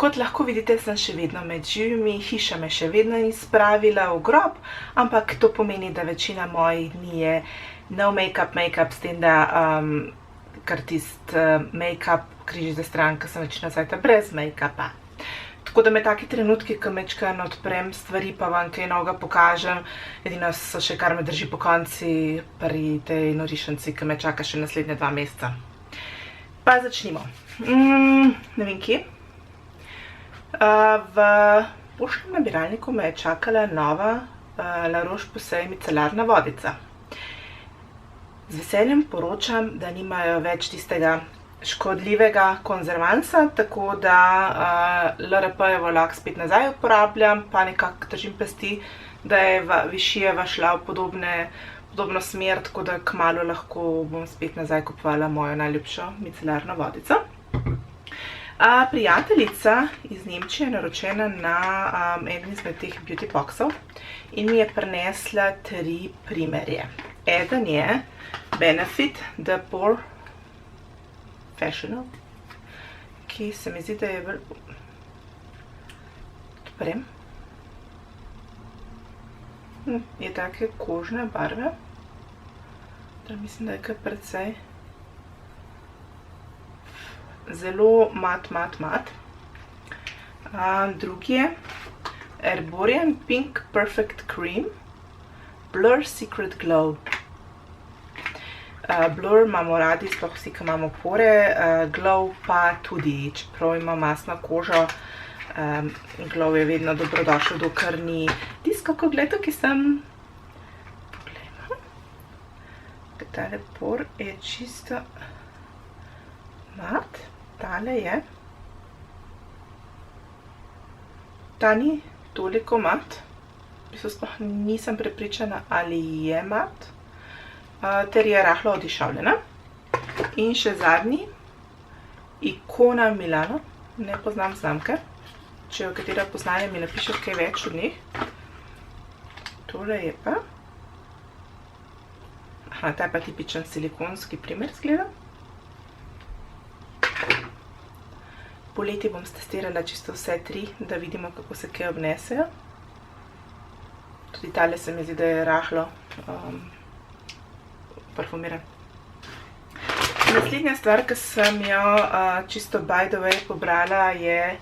Kot lahko vidite, sem še vedno med živimi, hiša me še vedno ni spravila v grob, ampak to pomeni, da večina mojih dni je no make-up, s tem, da kar tist make-up križi za stran, ker sem večina cajta brez make-upa. Tako da me taki trenutki, ko mečkaj odprem stvari, pa vam kaj novega pokažem, edino so še kar me drži po konci pri tej norišnici, ki me čaka še naslednje 2 meseca. Pa začnimo. Ne vem kje. V poštnem nabiralniku me je čakala nova La Roche-Posay micelarna vodica. Z veseljem poročam, da nimajo več tistega škodljivega konzervansa, tako da LRP-jevo lahko spet nazaj uporabljam, pa nekako držim pesti, da je Vichyjeva šla v podobno smer, tako da kmalu lahko bom spet nazaj kupovala mojo najljubšo micelarno vodico. Prijateljica iz Nemčije je naročena na eden izmed teh beauty boxov in mi je prinesla 3 primerje. Eden je Benefit The Professional, ki se mi zdi, da je odprem. Je take kožne barve, da mislim, da je kar precej zelo mat. Drugi je Herborian Pink Perfect Cream Blur Secret Glow. Blur imamo radi, sploh vsi, ki imamo pore, glow pa tudi, čeprav ima masno kožo, glow je vedno dobrodošel, dokler ni tisto, kako gledate, ki sem, poglejmo, tale por je čisto mat, tale je, ta ni toliko mat, sploh nisem prepričana, ali je mat, ter je rahlo odišavljena. In še zadnji, Icona Milano, ne poznam znamke, če jo katera poznaje, mi napiše kaj več od njih. Tole je pa, ta je pa tipičen silikonski primer, zgleda. Poleti bom stestirala čisto vse 3, da vidimo, kako se kaj obnesejo. Tudi tale se mi zdi, da je rahlo parfumiran. Naslednja stvar, ki sem jo čisto by the way pobrala, je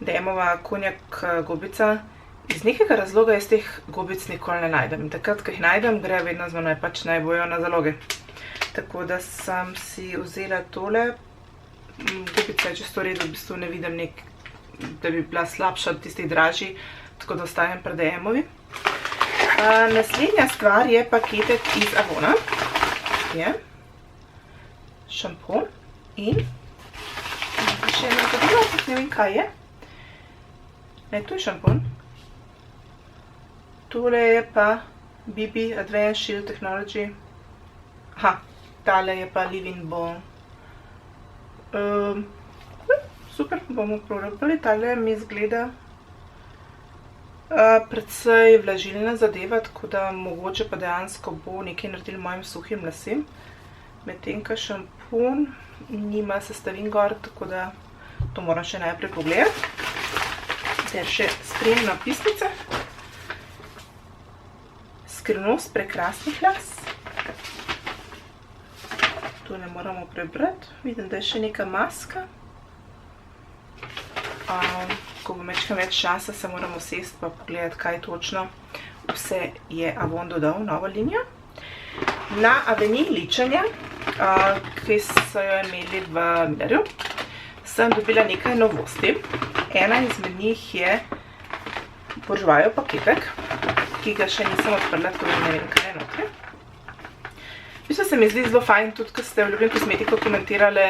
Demova konjak gobica. Iz nekega razloga jaz teh gobic nikoli ne najdem. Takrat, ko jih najdem, gre vedno z menoj, pač naj bojo na zaloge. Tako da sem si vzela tole. Gobica je čisto redo, v bistvu ne vidim da bi bila slabša od tistih dražji, tako da ostajem pri Demovi. Naslednja stvar je paketek iz Avona. Je šampon in še eno zadeva, ne vem kaj je. Ne, to je šampon. Tole je pa BB Advanced Shield Technology. Tale je pa Living Balm. Super, bomo probali. Tale mi izgleda predvsej vlažilna zadeva, tako da mogoče pa dejansko bo nekaj naredil mojim suhim lasem. Medtem, ko šampon nima sestavin gor, tako da to moram še najprej pogledati. Ter še sprejemne napisnice. Skrivnost prekrasnih las. To ne moramo prebrati. Vidim, da je še neka maska. Ko bo mečkam več časa, se moramo sesti pa pogledati, kaj točno vse je Avon dodal, nova linija. Na Aveni ličenja, ki so jo imeli v Millerju, sem dobila nekaj novosti. Ena izmed njih je Bourjoisjev paketek, ki ga še nisem odprla, tako da ne vem, kaj je notri. V bistvu se mi zdi zelo fajn, tudi ko ste v Ljubljeni kozmetiko komentirali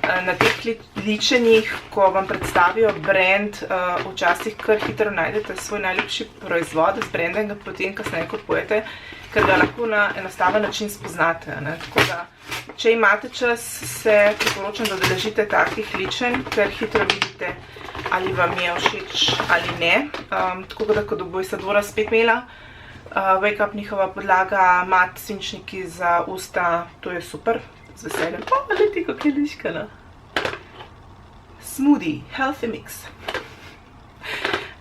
na teh ličenjih, ko vam predstavijo brand, včasih kar hitro najdete svoj najljubši proizvod z brandom, ga potem kasneje kupujete, ker ga lahko na enostaven način spoznate. Tako da, če imate čas, se priporočam, da udeležite takih ličenj, ker hitro vidite, ali vam je všeč ali ne. Tako da, ko bo Isadora spet imela Wake Up njihova podlaga, mat svinčniki za usta, to je super, z veseljem. Leti, kako je liška, no. Smoothie, healthy mix.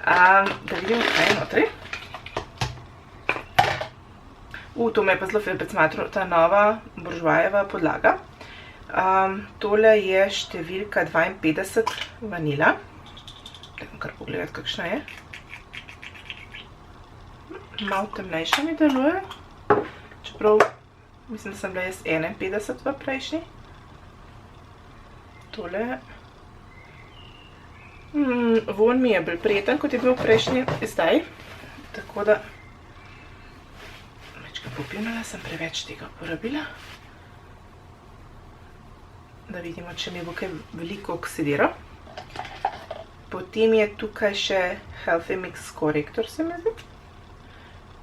Da vidimo, kaj je notri. To me je pa zelo fajn smatral, ta nova buržvajeva podlaga. Tole je številka 52 vanila. Dajmo kar pogledati, kakšna je. Malo temnejša mi deluje. Čeprav mislim, da sem bila jaz 51 v prejšnji. Tole. Vonj mi je bolj prijeten, kot je bil prejšnji zdaj. Tako da večkrat popivnala, sem preveč tega uporabila. Da vidimo, če mi bo kaj veliko oksidiral. Potem je tukaj še Healthy Mix Corrector, se mi zdi.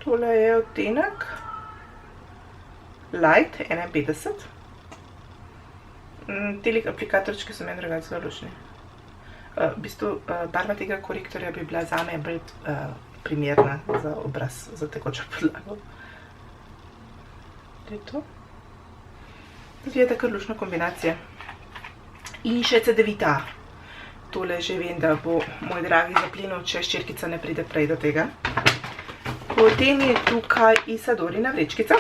Tole je odtenek Light 51. Teli aplikatorčki so meni drugače zelo luštni. V bistvu barva tega korektorja bi bila zame bolj primerna za obraz, za tekočo podlago. To je to. Je taka luštna kombinacija. In še CD-vita. Tole že vem, da bo moj dragi zaplinil, če ščirkica ne pride prej do tega. Potem je tukaj Isadorina vrečkica.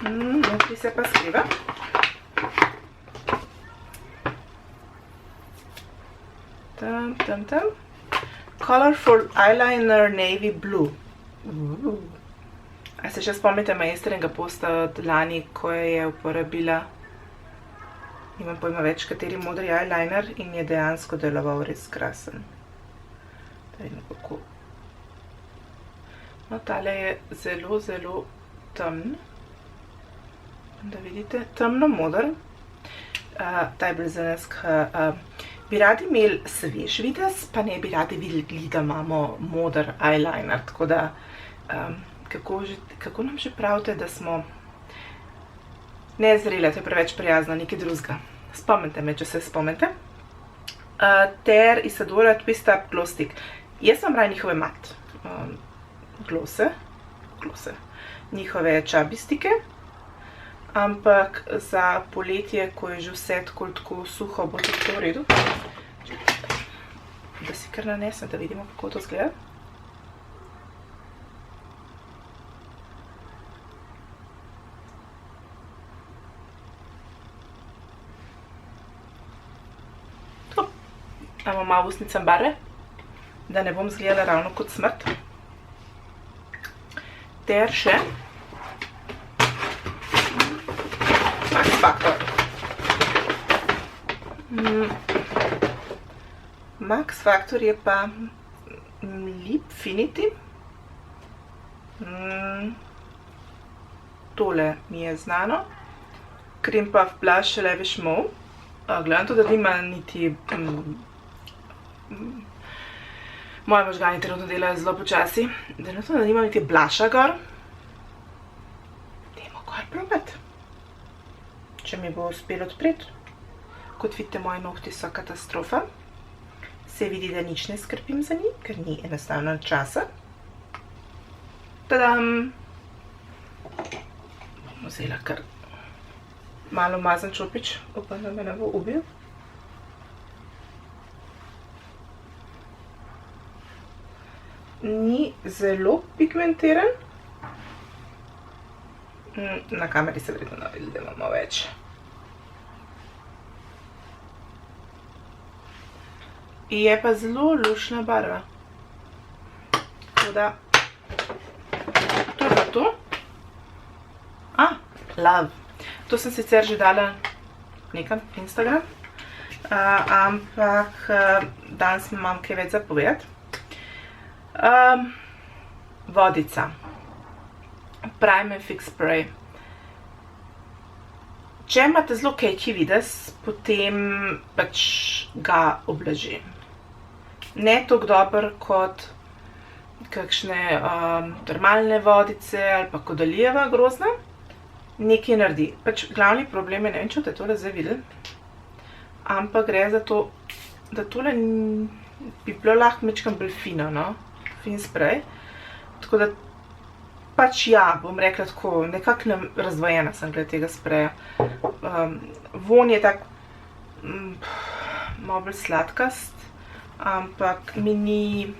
Notri se pa skriva. Tam. Colorful Eyeliner Navy Blue. A se še spomnite majstrenega posta od lani, ko je uporabila, nimam pojma več, kateri modri eyeliner in je dejansko deloval res krasen. Da vidimo kako. No, tale je zelo, zelo temen. Da vidite, temno modr. Ta je bolj za nas, bi radi imeli svež videz, pa ne bi radi videli, da imamo modr eyeliner. Tako da, kako nam že pravite, da smo nezrele, to je preveč prijazno, nekaj drugega. Spomnite me, če se spomnite. Ter Isadora Twist Up Glow Stick. Jaz sem raje njihove mat glose, njihove čabi stike, ampak za poletje, ko je že vse tako suho, bo tudi to v redu. Da si kar nanesem, da vidimo, kako to izgleda. Damo malo usnicam barve, da ne bom izgledala ravno kot smrt. Ter še Max Factor. Max Factor je pa Lipfinity. Tole mi je znano. Cream Puff Blush Lavish Mauve. Gledam to, da nima niti... Moje možgani trenutno delajo zelo počasi. Trenutno, da nimam niti blusha gor. Dajmo kar probati. Če mi bo uspelo odpreti. Kot vidite, moji nohti so katastrofa. Se vidi, da nič ne skrbim za njih, ker ni enostavno časa. Tadam! Bomo vzela kar malo umazan čopič. Upam, da me ne bo ubil. Ni zelo pigmentiran. Na kameri se verjetno ne vidi, da imamo več. Je pa zelo luštna barva. Tako da, to je pa to. Love. To sem sicer že dala nekam Instagram, ampak danes imam kaj več za povedati. Vodica. Prime and Fix Spray. Če imate zelo catchy videz, potem pač ga oblaži. Ne toliko dober kot kakšne termalne vodice ali pa Kodalijeva grozna. Nekaj naredi. Pač glavni problem je, ne vem, če boste tole zdaj videli, ampak gre za to, da tole bi bilo lahko mečkam bolj fino, no? Fin sprej. Tako da, pač ja, bom rekla tako, nekako razdvojena sem glede tega spreja. Vonj je tak malo bolj sladkast, ampak mi ni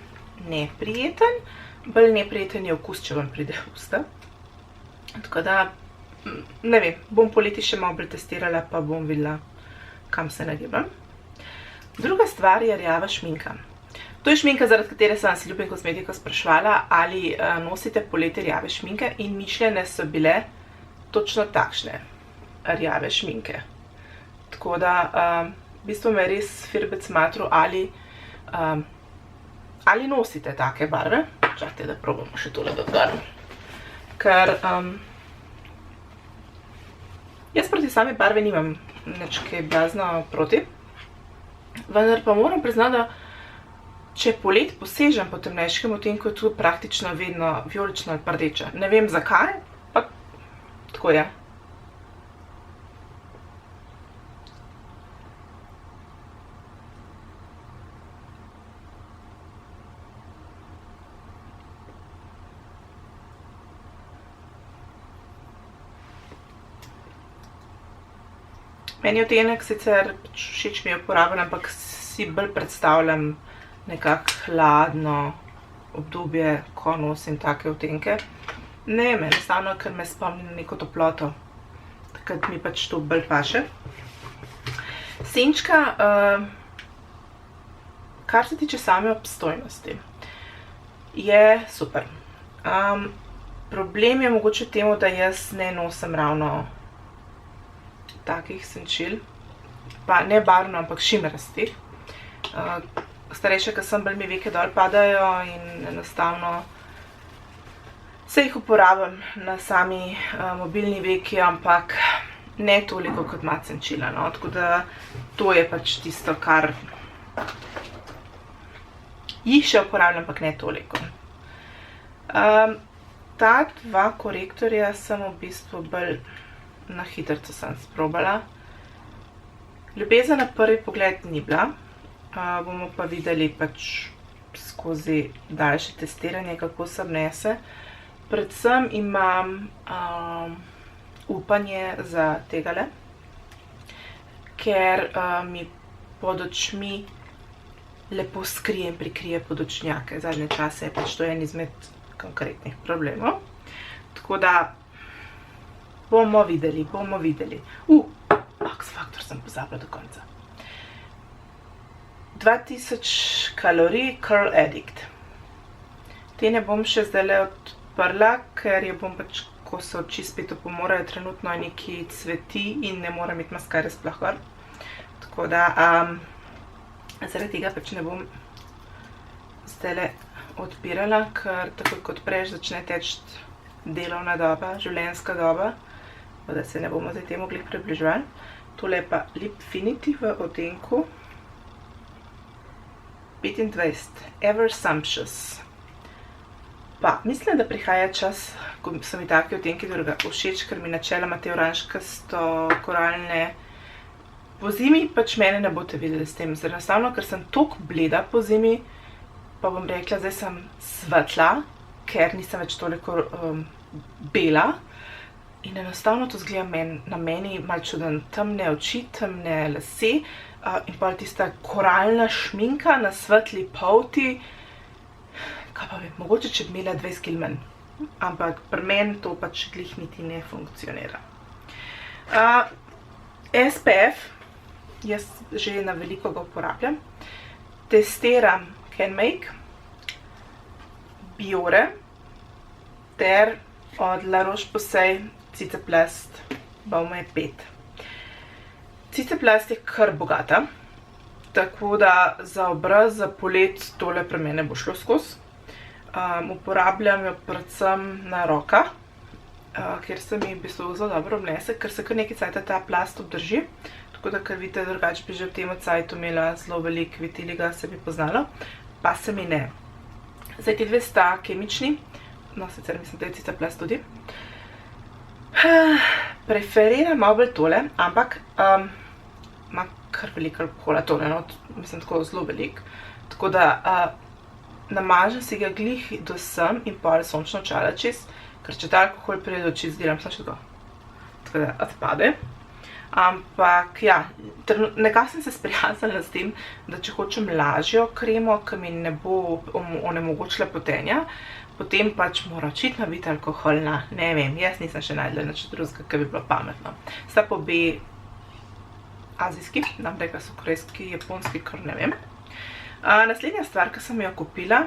neprijeten. Bolj neprijeten je okus, če vam pride v usta. Tako da, ne vem, bom poleti še malo pretestirala, pa bom videla, kam se nagibam. Druga stvar je rjava šminka. To je šminka, zaradi katere sem si Ljubim Kozmetiko spraševala, ali nosite poleti rjave šminke, in mišljene so bile točno takšne rjave šminke. Tako da, v bistvu me res firbec matru, ali nosite take barve. Čakajte, da probamo še tole dodati. Ker jaz proti sami barve nimam nič kaj blazno proti. Vendar pa moram priznati, da če polet posežem po temnejškem odtenku, je tu praktično vedno vijolično ali pa rdeča. Ne vem zakaj, pa tako je. Meni odtenek sicer všeč mi je uporaben, ampak si bolj predstavljam nekako hladno obdobje, ko nosim take odtenke. Ne vem, enostavno, ker me spomni na neko toploto. Takrat mi pač to bolj paše. Senčka, kar se tiče same obstojnosti, je super. Problem je mogoče v tem, da jaz ne nosim ravno takih senčil, pa ne barvno, ampak šimerastih. Starejša, ko sem, bolj mi veke dol padajo in enostavno se jih uporabim na sami mobilni veki, ampak ne toliko kot mat senčila, no. Tako da to je pač tisto, kar jih še uporabljam, ampak ne toliko. Ta dva korektorja sem v bistvu bolj na hitrco sem sprobala. Ljubezen na prvi pogled ni bila. Bomo pa videli pač skozi daljše testiranje, kako se obnese. Predvsem imam upanje za tegale, ker mi pod očmi lepo skrije in prikrije podočnjake. Zadnje čase je pač to en izmed konkretnih problemov. Tako da bomo videli. Max Factor sem pozabila do konca. 2000 kalorij Curl Addict. Te ne bom še zdajle odprla, ker je bom pač, ko se oči spet opomorajo, trenutno je neki cveti in ne moram imeti maskare sploh gor. Tako da, zaradi tega pač ne bom zdajle odpirala, ker takoj kot odpreš začne teči delovna doba, življenjska doba, da se ne bomo zdaj temu glih približevali. Tole je pa Lipfinity v odtenku 25, Ever Sumptuous. Pa, mislim, da prihaja čas, ko so mi taki odtenki všeč, ker mi načeloma te oranžkasto koralne po zimi pač mene ne boste videli s tem. Enostavno, ker sem toliko bleda po zimi, pa bom rekla, zdaj sem svetla, ker nisem več toliko bela. In enostavno to zgleda na meni malo čuden. Temne oči, temne lase in pa tista koralna šminka na svetli polti. Kaj pa vem, mogoče če bi imela 20 kg manj. Ampak pri meni to pač glih niti ne funkcionira. SPF, jaz že na veliko ga uporabljam. Testiram CanMake, Biore ter od La Roche-Posay Cicaplast Baume 5. Cicaplast je kar bogata, tako da za obraz, za polet tole pri mene bo šlo skozi. Uporabljam jo predvsem na roka, ker se mi v bistvu zelo dobro obnese, ker se kar nekaj cajta ta plast obdrži. Tako da, ker vidite, drugače bi že v tem cajtu imela zelo veliko vitiliga, se bi poznalo, pa se mi ne. Zdaj, ti dve sta kemični, no sicer mislim, da je Cicaplast tudi. Preferiram malo bolj tole, ampak ima kar veliko alkohola tole, no, mislim tako zelo veliko. Tako da namažem si ga glih do sem in pol sončno očala čez, ker če ta alkohol pride do čez, delam samo še tako. Tako da odpade. Ampak ja, nekako sem se sprijaznila s tem, da če hočem lažjo kremo, ki mi ne bo onemogočila potenja, potem pač mora očitno biti alkoholna. Ne vem, jaz nisem še najdela nič drugega, ki bi bilo pametno. Sta pa obe azijski, nam rekla so korejski, japonski, kar ne vem. Naslednja stvar, ki sem jo kupila,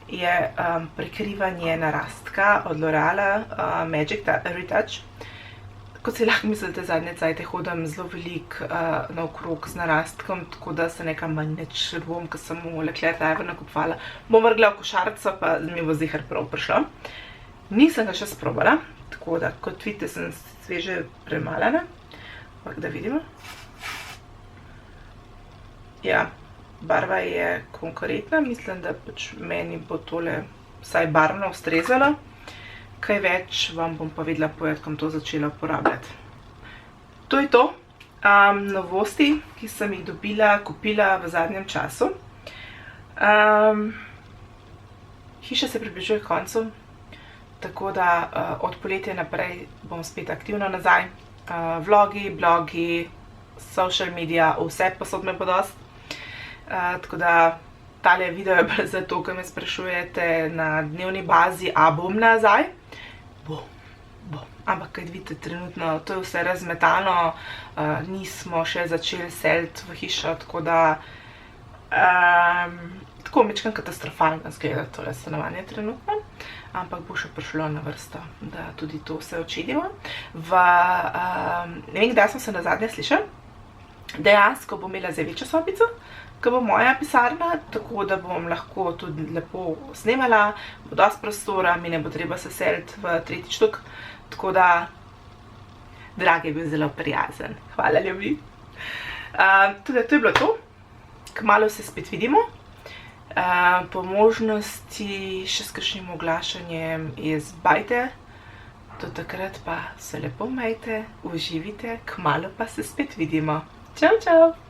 je prekrivanje narastka od L'Oreala Magic Retouch. Kot si lahko mislite, zadnje cajte hodim zelo veliko naokrog z narastkom, tako da se nekam nič bom, ko sem v Leclerc Ever nakupovala. Bom vrgla v košarico, pa mi bo zihar prav prišlo. Nisem ga še sprobala, tako da, kot vidite, sem sveže premalana. Da vidimo. Ja, barva je konkretna, mislim, da pač meni bo tole vsaj barvno ustrezalo. Kaj več vam bom pa vedela povedati, ko bom to začela uporabljati. To je to. Novosti, ki sem jih kupila v zadnjem času. Hiša se približuje koncu, tako da od poletja naprej bom spet aktivno nazaj. Vlogi, blogi, social media, vse posod me bo dost. Tako da tale video je bolj zato, ko me sprašujete na dnevni bazi, a bom nazaj. Bom. Ampak, kaj vidite, trenutno to je vse razmetano, nismo še začeli seliti v hišo, tako da tako majčkeno katastrofalno izgleda tole stanovanje trenutno, ampak bo še prišlo na vrsto, da tudi to vse odčedimo. Ne vem, kdaj sem se nazadnje slišala, dejansko bom imela zdaj večjo sobico, ki bo moja pisarna, tako da bom lahko tudi lepo snemala, bo dosti prostora, mi ne bo treba se seliti v tretji štuk, tako da drag je bil zelo prijazen. Hvala, ljubi. Tudi to je bilo to, kmalu se spet vidimo, po možnosti še s kakšnim oglašanjem iz bajte, do takrat pa se lepo majte, uživite, kmalu pa se spet vidimo. Čau, čau!